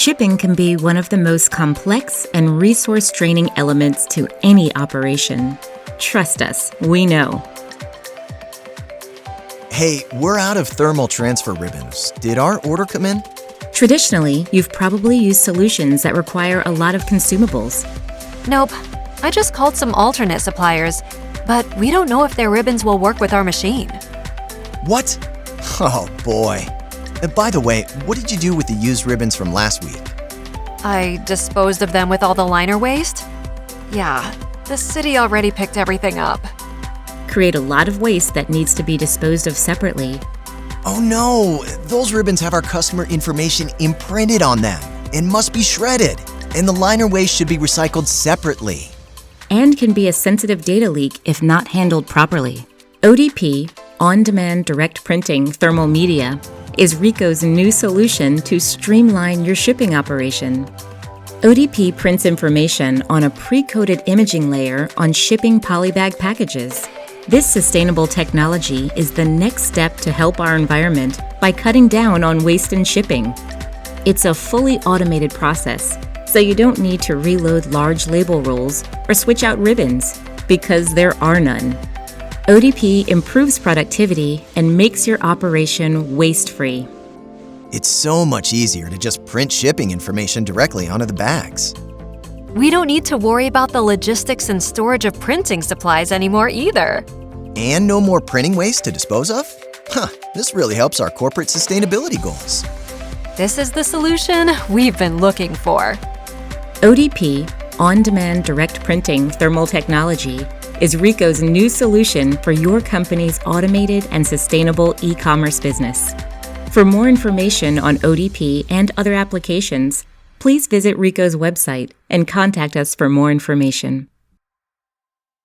Shipping can be one of the most complex and resource-draining elements to any operation. Trust us, we know. Hey, we're out of thermal transfer ribbons. Did our order come in? Traditionally, you've probably used solutions that require a lot of consumables. Nope. I just called some alternate suppliers, but we don't know if their ribbons will work with our machine. What? Oh boy. And by the way, what did you do with the used ribbons from last week? I disposed of them with all the liner waste? Yeah, the city already picked everything up. Create a lot of waste that needs to be disposed of separately. Oh no! Those ribbons have our customer information imprinted on them and must be shredded. And the liner waste should be recycled separately. And can be a sensitive data leak if not handled properly. ODP, On-Demand Direct Printing Thermal Media, is Ricoh's new solution to streamline your shipping operation. ODP prints information on a pre-coated imaging layer on shipping polybag packages. This sustainable technology is the next step to help our environment by cutting down on waste in shipping. It's a fully automated process, so you don't need to reload large label rolls or switch out ribbons, because there are none. ODP improves productivity and makes your operation waste-free. It's so much easier to just print shipping information directly onto the bags. We don't need to worry about the logistics and storage of printing supplies anymore either. And no more printing waste to dispose of? This really helps our corporate sustainability goals. This is the solution we've been looking for. ODP, On-Demand Direct Printing Thermal Technology, is Ricoh's new solution for your company's automated and sustainable e-commerce business. For more information on ODP and other applications, please visit Ricoh's website and contact us for more information.